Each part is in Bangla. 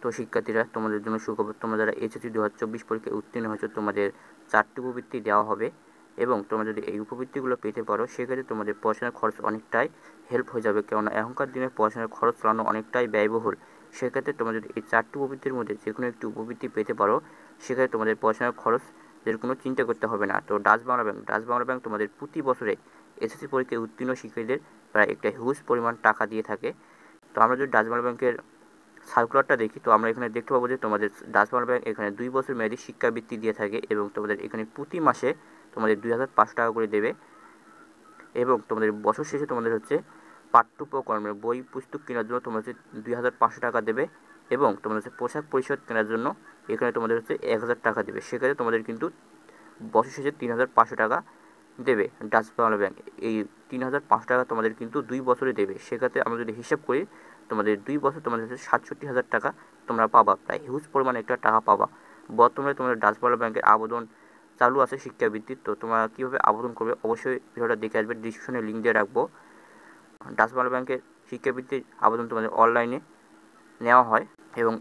তো শিক্ষার্থীরা, তোমাদের জন্য সুখবর, তোমরা যারা এইচএসসি 2024 পরীক্ষায় উত্তীর্ণ হয়েছো, তোমাদের 4টি উপবৃত্তি দেওয়া হবে এবং তোমরা যদি এই উপবৃত্তিগুলো পেতে পারো সেক্ষেত্রে তোমাদের পড়াশোনার খরচ অনেকটাই হেল্প হয়ে যাবে, কেননা এখনকার দিনে পড়াশোনার খরচ চালানো অনেকটাই ব্যয়বহুল। সেক্ষেত্রে তোমরা যদি এই 4টি উপবৃত্তির মধ্যে যে কোনো একটি উপবৃত্তি পেতে পারো সেক্ষেত্রে তোমাদের পড়াশোনার খরচের কোনো চিন্তা করতে হবে না। তো ডাচ বাংলা ব্যাংক তোমাদের প্রতি বছরে এসএসসি পরীক্ষায় উত্তীর্ণ শিক্ষার্থীদের প্রায় একটা হিউজ পরিমাণ টাকা দিয়ে থাকে। তো আমরা যদি ডাচ বাংলা ব্যাংকের সার্কুলারটা দেখি, তো আমরা এখানে দেখতে পাবো যে তোমাদের ডাচ বাংলা ব্যাংক এখানে 2 বছর মেয়াদী শিক্ষাবৃত্তি দিয়ে থাকে এবং তোমাদের এখানে প্রতি মাসে তোমাদের 2500 টাকা করে দেবে এবং তোমাদের বছর শেষে তোমাদের হচ্ছে পাঠ্যোপকরণের বই পুস্তক কেনার জন্য তোমাদের হচ্ছে 2500 টাকা দেবে এবং তোমাদের হচ্ছে পোশাক পরিচ্ছদ কেনার জন্য এখানে তোমাদের হচ্ছে 1000 টাকা দেবে। সেক্ষেত্রে তোমাদের কিন্তু বছর শেষে 3500 টাকা দেবে ডাচ বাংলা ব্যাংক। এই 3500 টাকা তোমাদের কিন্তু 2 বছরে দেবে। সেক্ষেত্রে আমরা যদি হিসাব করি তোমাদের 2 বছর তোমাদের হচ্ছে 67,000 টাকা তোমরা পাবা, প্রায় হিউজ পরিমাণে একটা টাকা পাবা। বর্তমানে তোমাদের ডাচ বাংলা ব্যাংকের আবেদন চালু আছে শিক্ষাবৃত্তির। তো তোমরা কীভাবে আবেদন করবে অবশ্যই ভিডিওটা দেখে আসবে, ডিসক্রিপশনে লিঙ্ক দিয়ে রাখবো। ডাচ বাংলা ব্যাংকের শিক্ষাবৃত্তির আবেদন তোমাদের অনলাইনে নেওয়া হয় এবং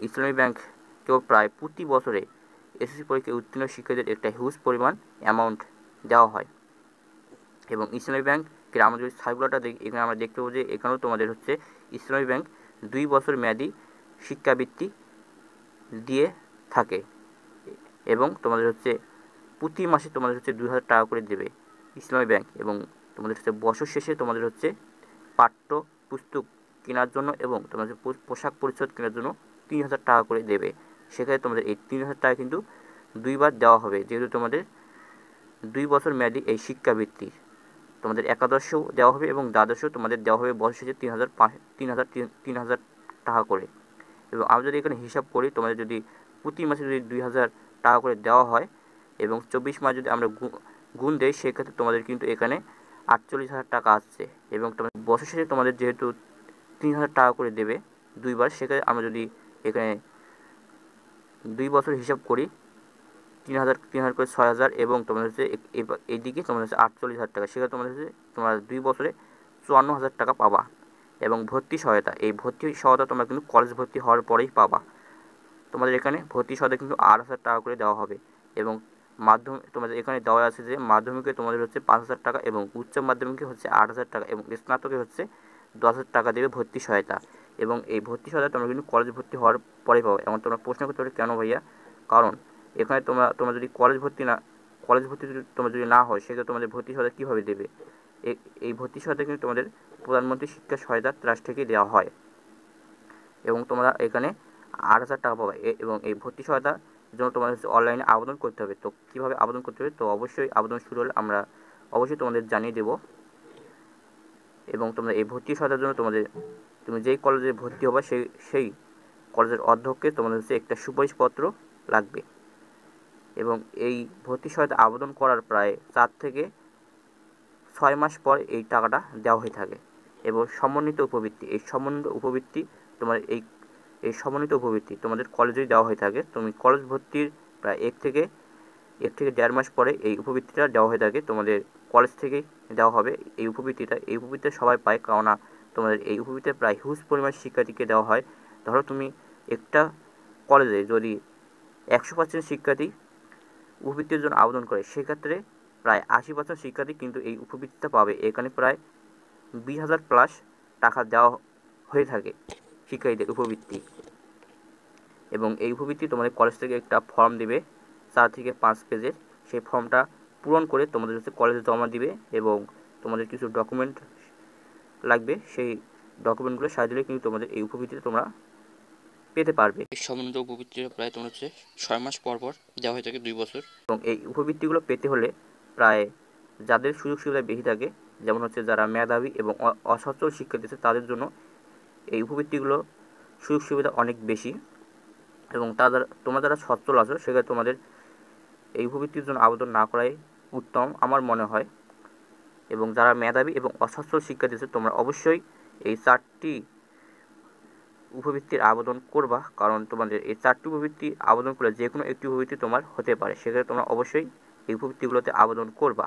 ইসলামী ব্যাংকেও প্রায় প্রতি বছরে এসএসসি পরীক্ষায় উত্তীর্ণ শিক্ষার্থীদের একটা হিউজ পরিমাণ অ্যামাউন্ট দেওয়া হয় এবং ইসলামী ব্যাংকের আমরা যদি সার্কুলারটা দেখি, এখানে আমরা দেখতে পাবো যে এখানেও তোমাদের হচ্ছে ইসলামী ব্যাংক 2 বছর মেয়াদী শিক্ষাবৃত্তি দিয়ে থাকে এবং তোমাদের হচ্ছে প্রতি মাসে তোমাদের হচ্ছে 2000 টাকা করে দেবে ইসলামী ব্যাংক এবং তোমাদের হচ্ছে বছর শেষে তোমাদের হচ্ছে পাঠ্য পুস্তক কেনার জন্য এবং তোমাদের পোশাক পরিচ্ছদ কেনার জন্য 3000 টাকা করে দেবে। সেক্ষেত্রে তোমাদের এই 3000 টাকা কিন্তু 2বার দেওয়া হবে, যেহেতু তোমাদের 2 বছর মেয়াদী এই শিক্ষাবৃত্তি তোমাদের একাদশেও দেওয়া হবে এবং দ্বাদশেও তোমাদের দেওয়া হবে বছর শেষে 3000 টাকা করে। এবং আমি যদি এখানে হিসাব করি, তোমাদের যদি প্রতি মাসে যদি 2000 টাকা করে দেওয়া হয় এবং 24 মাস যদি আমরা গুণ দেই সেক্ষেত্রে তোমাদের কিন্তু এখানে 48,000 টাকা আসছে এবং তোমাদের বছর শেষে তোমাদের যেহেতু 3000 টাকা করে দেবে 2বার, সেক্ষেত্রে আমরা যদি এখানে 2 বছর হিসাব করি 3000 করে 6000 এবং তোমাদের হচ্ছে এইদিকে তোমাদের হচ্ছে 48,000 টাকা, সেক্ষেত্রে তোমাদের হচ্ছে তোমরা 2 বছরে 54,000 টাকা পাবা। এবং ভর্তি সহায়তা, এই ভর্তি সহায়তা তোমরা কিন্তু কলেজ ভর্তি হওয়ার পরেই পাবা। তোমাদের এখানে ভর্তি সহায়তা কিন্তু 8,000 টাকা করে দেওয়া হবে এবং মাধ্যমিক তোমাদের এখানে দেওয়া আছে যে মাধ্যমিকে তোমাদের হচ্ছে 5,000 টাকা এবং উচ্চ মাধ্যমিকে হচ্ছে 8,000 টাকা এবং স্নাতকে হচ্ছে 10,000 টাকা দেবে ভর্তি সহায়তা। এবং এই ভর্তি সহায়তা তোমরা কিন্তু কলেজ ভর্তি হওয়ার পরে পাবে। এবং তোমরা প্রশ্ন করতে পারো কেন ভাইয়া, কারণ এখানে তোমরা যদি কলেজ ভর্তি যদি তোমরা যদি না হয় সেক্ষেত্রে তোমাদের ভর্তি সহায়তা কীভাবে দেবে? এই ভর্তি সহায়তা কিন্তু তোমাদের প্রধানমন্ত্রী শিক্ষা সহায়তা ট্রাস্ট থেকে দেওয়া হয় এবং তোমরা এখানে 8,000 টাকা পাবে এবং এই ভর্তি সহায়তার জন্য তোমাদের হচ্ছে অনলাইনে আবেদন করতে হবে। তো কীভাবে আবেদন করতে হবে, তো অবশ্যই আবেদন শুরু হলে আমরা অবশ্যই তোমাদের জানিয়ে দেব এবং তোমরা এই ভর্তি সহায়তার জন্য তুমি যেই কলেজে ভর্তি হবে সেই কলেজের অধ্যক্ষকে তোমাদের হচ্ছে একটা সুপারিশপত্র লাগবে এবং এই ভর্তি সহায়তা আবেদন করার প্রায় 4 থেকে 6 মাস পর এই টাকাটা দেওয়া হয়ে থাকে। এবং সমন্বিত উপবৃত্তি তোমাদের কলেজেই দেওয়া হয়ে থাকে। তুমি কলেজ ভর্তির প্রায় 1 থেকে 1.5 মাস পরে এই উপবৃত্তিটা দেওয়া হয়ে থাকে, তোমাদের কলেজ থেকেই দেওয়া হবে এই উপবৃত্তিটা সবাই পায়, কেননা তোমাদের এই উপবৃত্তিতে প্রায় হিউজ পরিমাণ শিক্ষার্থীকে দেওয়া হয়। ধরো তুমি একটা কলেজে যদি 100% শিক্ষার্থী উপবৃত্তির জন্য আবেদন করে সেক্ষেত্রে প্রায় 80% শিক্ষার্থী কিন্তু এই উপবৃত্তিটা পাবে। এখানে প্রায় 20,000 প্লাস টাকা দেওয়া হয়ে থাকে শিক্ষার্থীদের উপবৃত্তি এবং এই উপবৃত্তি তোমাদের কলেজ থেকে একটা ফর্ম দিবে 4 থেকে 5 পেজের, সেই ফর্মটা পূরণ করে তোমাদের হচ্ছে কলেজে জমা দিবে এবং তোমাদের কিছু ডকুমেন্ট লাগবে, সেই ডকুমেন্টগুলো সাজিয়ে দিলে কিন্তু তোমাদের এই উপবৃত্তিটা তোমরা পেতে পারবে। এই সমন্বিত উপবৃত্তিটা প্রায় তোমার হচ্ছে 6 মাস পর দেওয়া হয়ে থাকে 2 বছর এবং এই উপবৃত্তিগুলো পেতে হলে প্রায় যাদের সুযোগ সুবিধা বেশি থাকে, যেমন হচ্ছে যারা মেধাবী এবং অসচ্ছল শিক্ষার্থী আছে তাদের জন্য এই উপবৃত্তিগুলো সুযোগ সুবিধা অনেক বেশি এবং তোমরা যারা সচ্ছল আছো সেক্ষেত্রে তোমাদের এই উপবৃত্তির জন্য আবেদন না করাই উত্তম আমার মনে হয়। এবং যারা মেধাবী এবং অসচ্ছল শিক্ষার্থী আছে তোমরা অবশ্যই এই 4টি উপবৃত্তির আবেদন করবা, কারণ তোমাদের এই 4টি উপবৃত্তি আবেদন করলে যে কোনো একটি উপবৃত্তি তোমার হতে পারে, সেক্ষেত্রে তোমরা অবশ্যই এই উপবৃত্তিগুলোতে আবেদন করবা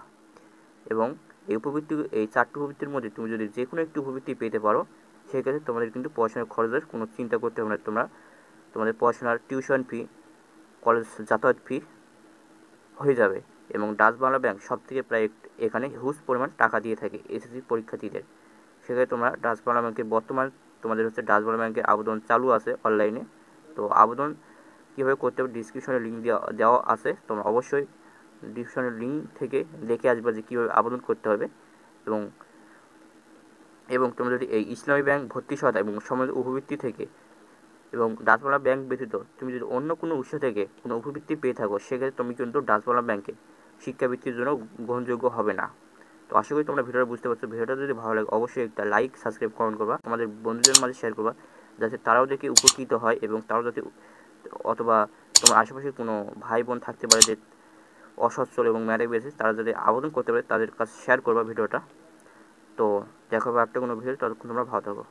এবং এই 4টি উপবৃত্তির মধ্যে তুমি যদি যে কোনো একটি উপবৃত্তি পেতে পারো সেক্ষেত্রে তোমাদের কিন্তু পড়াশোনার খরচের কোনো চিন্তা করতে হবে না। তোমরা তোমাদের পড়াশোনার টিউশন ফি, কলেজ যাতায়াত ফি হয়ে যাবে। এবং ডাচ বাংলা ব্যাংক সবথেকে প্রায় এখানে হিউজ পরিমাণ টাকা দিয়ে থাকে এসএসসি পরীক্ষার্থীদের। সেক্ষেত্রে তোমরা ডাচ বাংলা ব্যাংকে বর্তমান তোমাদের হচ্ছে ডাচ বাংলা ব্যাংকের আবেদন চালু আছে অনলাইনে। তো আবেদন কীভাবে করতে হবে ডিসক্রিপশনে লিঙ্ক দেওয়া আছে, তোমরা অবশ্যই ডিসক্রিপশনের লিঙ্ক থেকে দেখে আসবে যে কীভাবে আবেদন করতে হবে। এবং এবং তোমরা যদি এই ইসলামী ব্যাংক ভর্তি সহায়তা এবং সমাজ উপবৃত্তি থেকে এবং ডাচ বাংলা ব্যাংক ব্যতীত তুমি যদি অন্য কোনো উৎস থেকে কোনো উপবৃত্তি পেয়ে থাকো, সেক্ষেত্রে তুমি কিন্তু ডাচ বাংলা ব্যাংকে শিক্ষাবৃত্তির জন্য গ্রহণযোগ্য হবে না। তো আশা করি তোমরা ভিডিওটা বুঝতে পারছো। ভিডিওটা যদি ভালো লাগে অবশ্যই একটা লাইক, সাবস্ক্রাইব, কমেন্ট করবা, তোমাদের বন্ধুদের মাঝে শেয়ার করবা, যাতে তারাও দেখে উপকৃত হয় এবং তারাও যাতে, অথবা তোমার আশেপাশে কোনো ভাই বোন থাকতে পারে যে অসচ্ছল এবং ম্যারিড বেসে, তারা যাতে আবেদন করতে পারে তাদের কাছে শেয়ার করবা ভিডিওটা। তো দেখা হবে একটা কোনো ভিডিও, ততক্ষণ তোমরা ভালো থাকো।